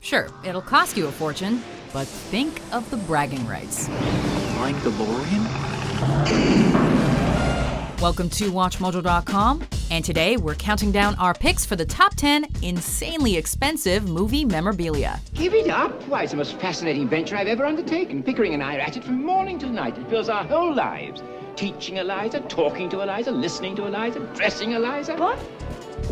Sure, it'll cost you a fortune, but think of the bragging rights. Flying DeLorean? Welcome to WatchMojo.com, and today we're counting down our picks for the top 10 insanely expensive movie memorabilia. Give it up. Why, it's the most fascinating venture I've ever undertaken. Pickering and I are at it from morning till night. It fills our whole lives. Teaching Eliza, talking to Eliza, listening to Eliza, dressing Eliza. What?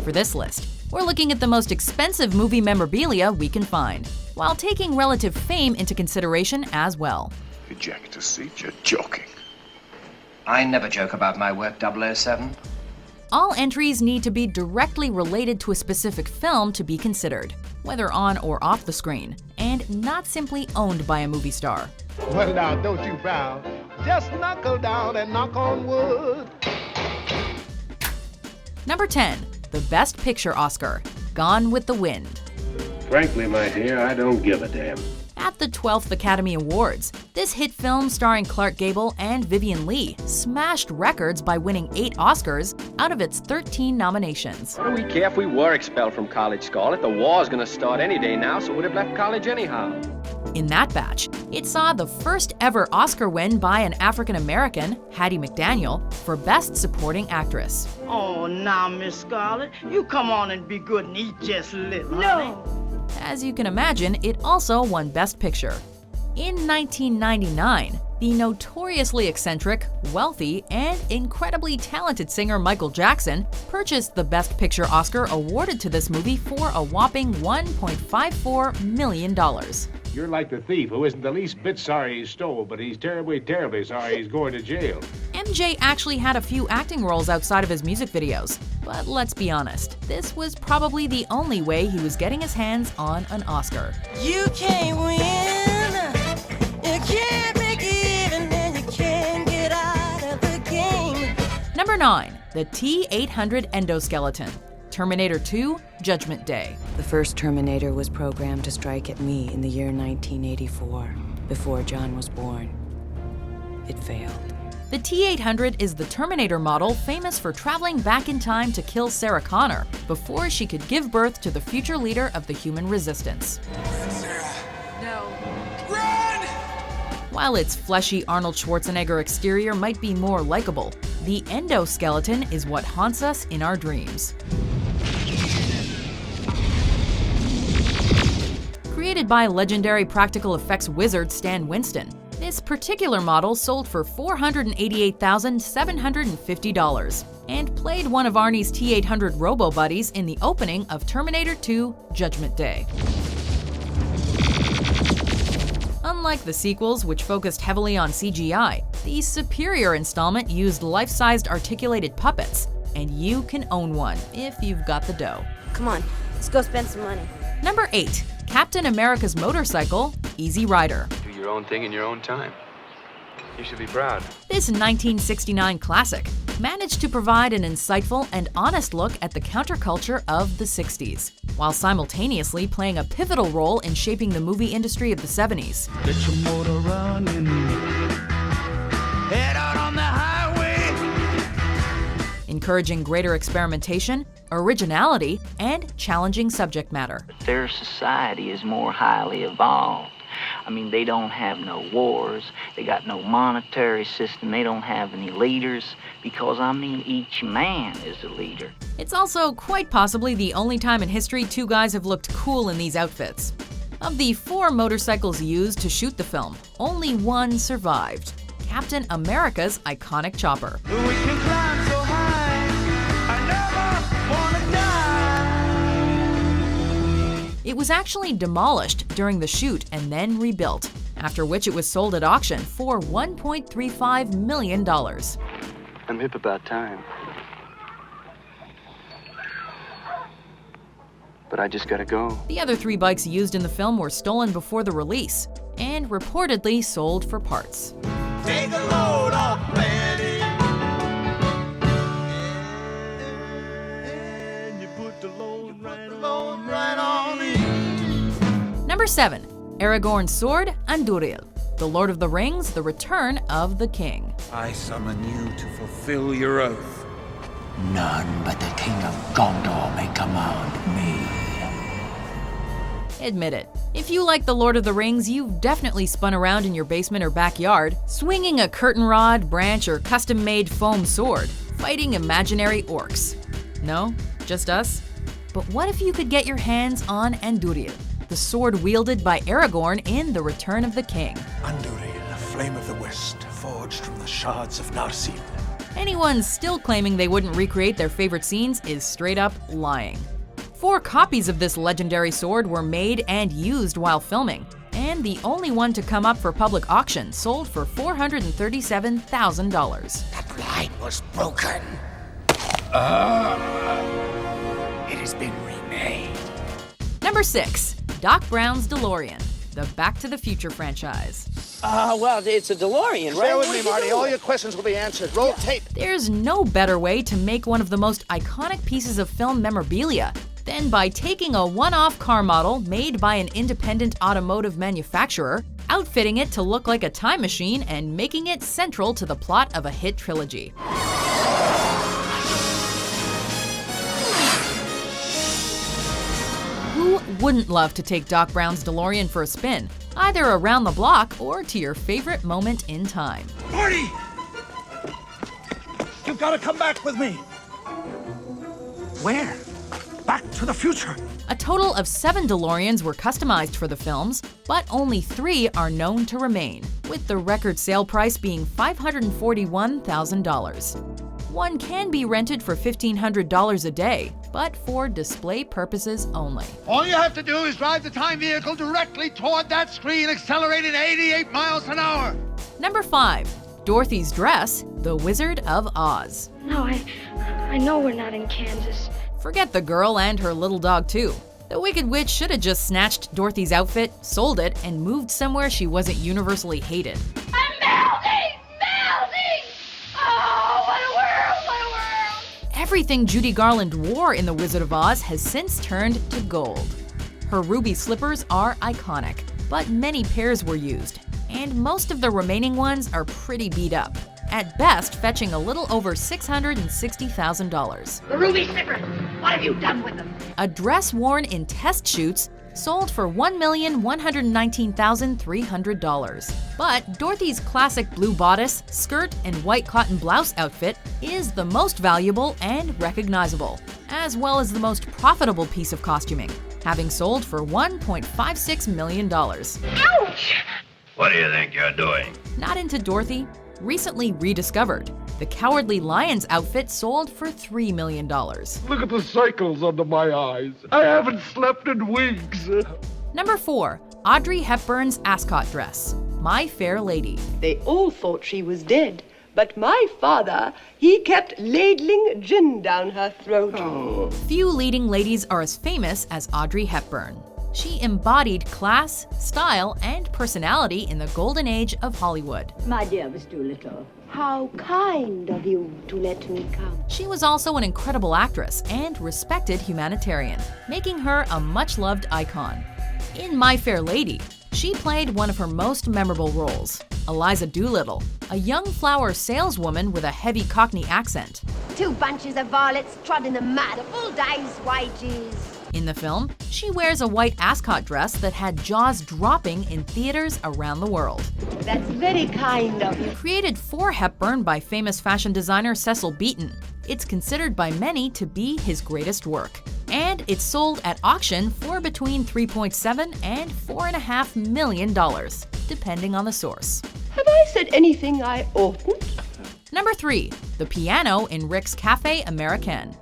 For this list, we're looking at the most expensive movie memorabilia we can find, while taking relative fame into consideration as well. Eject a seat? You're joking. I never joke about my work, 007. All entries need to be directly related to a specific film to be considered, whether on or off the screen, and not simply owned by a movie star. Well, now, don't you frown. Just knuckle down and knock on wood. Number 10, the Best Picture Oscar, Gone with the Wind. Frankly, my dear, I don't give a damn. At the 12th Academy Awards, this hit film starring Clark Gable and Vivien Leigh smashed records by winning 8 Oscars out of its 13 nominations. What do we care if we were expelled from college, Scarlett? The war's gonna start any day now, so we'd have left college anyhow. In that batch, it saw the first ever Oscar win by an African-American, Hattie McDaniel, for Best Supporting Actress. Oh, now, Miss Scarlett, you come on and be good and eat just a little, honey. As you can imagine, it also won Best Picture. In 1999, the notoriously eccentric, wealthy, and incredibly talented singer Michael Jackson purchased the Best Picture Oscar awarded to this movie for a whopping $1.54 million. You're like the thief who isn't the least bit sorry he stole, but he's terribly, terribly sorry he's going to jail. MJ actually had a few acting roles outside of his music videos, but let's be honest, this was probably the only way he was getting his hands on an Oscar. You can't win, you can't make even, and you can't get out of the game. Number 9, the T-800 Endoskeleton, Terminator 2, Judgment Day. The first Terminator was programmed to strike at me in the year 1984, before John was born. It failed. The T-800 is the Terminator model famous for traveling back in time to kill Sarah Connor before she could give birth to the future leader of the human resistance. Sarah, no. Run! While its fleshy Arnold Schwarzenegger exterior might be more likable, the endoskeleton is what haunts us in our dreams. Created by legendary practical effects wizard Stan Winston, this particular model sold for $488,750 and played one of Arnie's T-800 robo-buddies in the opening of Terminator 2: Judgment Day. Unlike the sequels, which focused heavily on CGI, the superior installment used life-sized articulated puppets, and you can own one if you've got the dough. Come on, let's go spend some money. Number 8, Captain America's motorcycle, Easy Rider. Do your own thing in your own time. You should be proud. This 1969 classic managed to provide an insightful and honest look at the counterculture of the 60s, while simultaneously playing a pivotal role in shaping the movie industry of the 70s. Get your motor running. Head out on the highway. Encouraging greater experimentation, originality, and challenging subject matter. Their society is more highly evolved. I mean, they don't have no wars, they got no monetary system, they don't have any leaders, because, I mean, each man is a leader. It's also quite possibly the only time in history 2 guys have looked cool in these outfits. Of the 4 motorcycles used to shoot the film, only one survived: Captain America's iconic chopper. We can climb so high, I never wanna die. It was actually demolished during the shoot and then rebuilt, after which it was sold at auction for $1.35 million. I'm hip about time. But I just gotta go. The other 3 bikes used in the film were stolen before the release and reportedly sold for parts. Take a load off, Betty. And you put the load right on me. Number 7, Aragorn's sword, Andúril. The Lord of the Rings, The Return of the King. I summon you to fulfill your oath. None but the King of Gondor may command me. Admit it, If you like The Lord of the Rings, you've definitely spun around in your basement or backyard, swinging a curtain rod, branch, or custom-made foam sword, fighting imaginary orcs. No? Just us? But what if you could get your hands on Andúril, the sword wielded by Aragorn in The Return of the King? Andúril, a flame of the west, forged from the shards of Narsil. Anyone still claiming they wouldn't recreate their favorite scenes is straight up lying. 4 copies of this legendary sword were made and used while filming, and the only one to come up for public auction sold for $437,000. That line was broken. It has been remade. Number 6. Doc Brown's DeLorean, the Back to the Future franchise. Well, it's a DeLorean, right? Bear with me, Marty. All your questions will be answered. Roll tape. There's no better way to make one of the most iconic pieces of film memorabilia than by taking a one-off car model made by an independent automotive manufacturer, outfitting it to look like a time machine, and making it central to the plot of a hit trilogy. Who wouldn't love to take Doc Brown's DeLorean for a spin, either around the block or to your favorite moment in time? Marty! You've got to come back with me. Where? Back to the future. A total of 7 DeLoreans were customized for the films, but only 3 are known to remain, with the record sale price being $541,000. One can be rented for $1,500 a day, but for display purposes only. All you have to do is drive the time vehicle directly toward that screen, accelerating 88 miles an hour. Number 5. Dorothy's dress, The Wizard of Oz. No, I know we're not in Kansas. Forget the girl and her little dog, too. The Wicked Witch should have just snatched Dorothy's outfit, sold it, and moved somewhere she wasn't universally hated. I'm melting! Melting! Oh, what a world! What a world! Everything Judy Garland wore in The Wizard of Oz has since turned to gold. Her ruby slippers are iconic, but many pairs were used, and most of the remaining ones are pretty beat up, at best fetching a little over $660,000. The ruby slippers! What have you done with them? A dress worn in test shoots sold for $1,119,300. But Dorothy's classic blue bodice, skirt, and white cotton blouse outfit is the most valuable and recognizable, as well as the most profitable piece of costuming, having sold for $1.56 million. Ouch! What do you think you're doing? Not into Dorothy? Recently rediscovered, the Cowardly Lion's outfit sold for $3 million. Look at the circles under my eyes. I haven't slept in weeks. Number 4. Audrey Hepburn's Ascot dress, My Fair Lady. They all thought she was dead, but my father, he kept ladling gin down her throat. Oh. Few leading ladies are as famous as Audrey Hepburn. She embodied class, style, and personality in the golden age of Hollywood. My dear Miss Doolittle, how kind of you to let me come. She was also an incredible actress and respected humanitarian, making her a much-loved icon. In My Fair Lady, she played one of her most memorable roles, Eliza Doolittle, a young flower saleswoman with a heavy Cockney accent. 2 bunches of violets trod in the mud, a full day's wages. In the film, she wears a white Ascot dress that had jaws dropping in theaters around the world. That's very kind of you. Created for Hepburn by famous fashion designer Cecil Beaton, it's considered by many to be his greatest work. And it's sold at auction for between $3.7 and $4.5 million, depending on the source. Have I said anything I oughtn't? Number 3. The piano in Rick's Café Américain,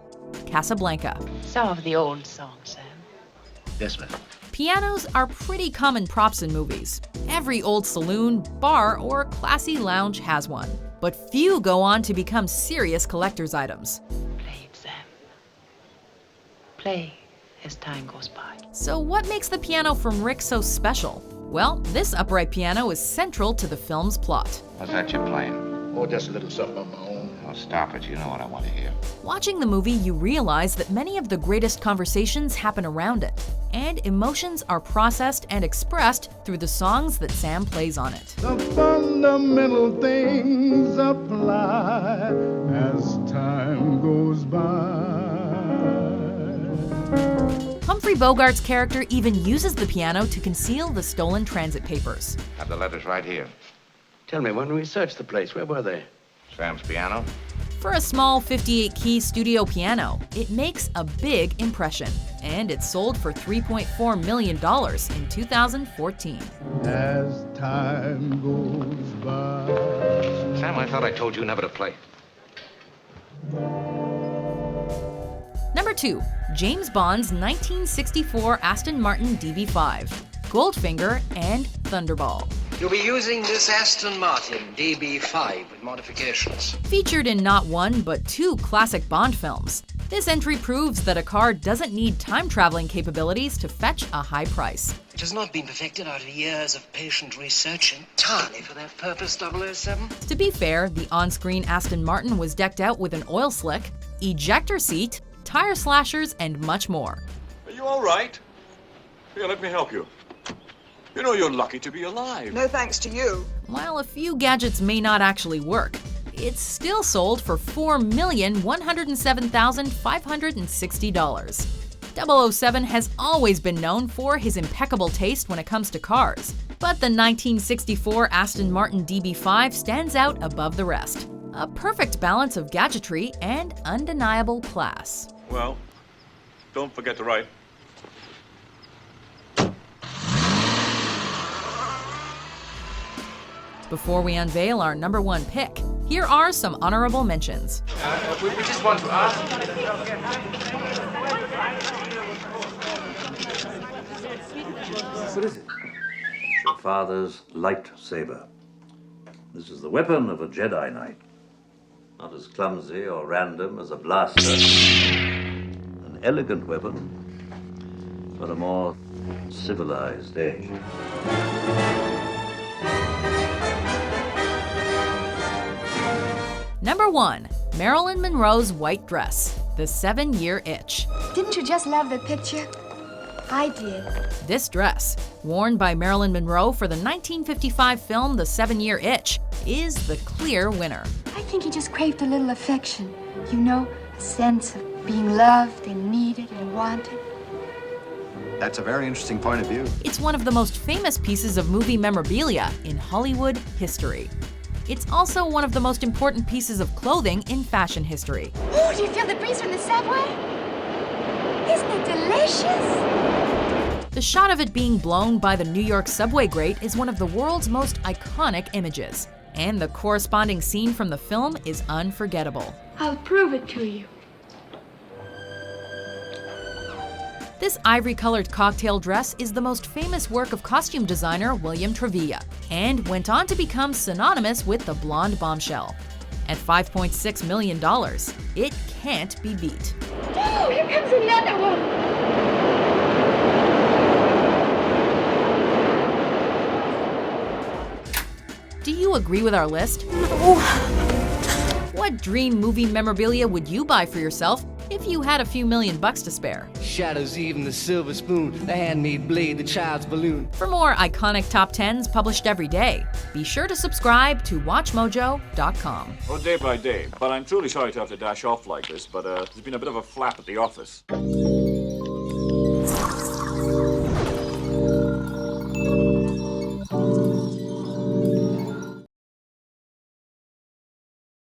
Casablanca. Some of the old songs, Sam. Yes, ma'am. Pianos are pretty common props in movies. Every old saloon, bar, or classy lounge has one. But few go on to become serious collector's items. Play it, Sam. Play as time goes by. So what makes the piano from Rick so special? Well, this upright piano is central to the film's plot. What's that you're playing? Oh, just a little something of my own. Oh, stop it. You know what I want to hear. Watching the movie, you realize that many of the greatest conversations happen around it, and emotions are processed and expressed through the songs that Sam plays on it. The fundamental things apply as time goes by. Humphrey Bogart's character even uses the piano to conceal the stolen transit papers. Have the letters right here. Tell me, when we searched the place, where were they? Sam's piano. For a small 58-key studio piano, it makes a big impression, and it sold for $3.4 million in 2014. As time goes by. Sam, I thought I told you never to play. Number 2. James Bond's 1964 Aston Martin DB5, Goldfinger and Thunderball. You'll be using this Aston Martin DB5 with modifications. Featured in not one, but 2 classic Bond films, this entry proves that a car doesn't need time-traveling capabilities to fetch a high price. It has not been perfected out of years of patient research entirely for that purpose, 007. To be fair, the on-screen Aston Martin was decked out with an oil slick, ejector seat, tire slashers, and much more. Are you all right? Here, let me help you. You know you're lucky to be alive. No thanks to you. While a few gadgets may not actually work, it's still sold for $4,107,560. 007 has always been known for his impeccable taste when it comes to cars, but the 1964 Aston Martin DB5 stands out above the rest. A perfect balance of gadgetry and undeniable class. Well, don't forget to write. Before we unveil our number 1 pick, here are some honorable mentions. We just want to ask. What is it? It's your father's lightsaber. This is the weapon of a Jedi Knight. Not as clumsy or random as a blaster. An elegant weapon for a more civilized age. Number 1. Marilyn Monroe's white dress, The 7-Year Itch. Didn't you just love the picture? I did. This dress, worn by Marilyn Monroe for the 1955 film The 7-Year Itch, is the clear winner. I think he just craved a little affection. You know, a sense of being loved and needed and wanted. That's a very interesting point of view. It's one of the most famous pieces of movie memorabilia in Hollywood history. It's also one of the most important pieces of clothing in fashion history. Oh, do you feel the breeze from the subway? Isn't it delicious? The shot of it being blown by the New York subway grate is one of the world's most iconic images, and the corresponding scene from the film is unforgettable. I'll prove it to you. This ivory-colored cocktail dress is the most famous work of costume designer William Trevilla, and went on to become synonymous with the blonde bombshell. At $5.6 million, it can't be beat. Oh, here comes another one! Do you agree with our list? No. What dream movie memorabilia would you buy for yourself if you had a few $1,000,000 to spare? Shadows even the silver spoon, the handmade blade, the child's balloon. For more iconic top 10s published every day, be sure to subscribe to WatchMojo.com. Well, day by day, but I'm truly sorry to have to dash off like this, but there's been a bit of a flap at the office.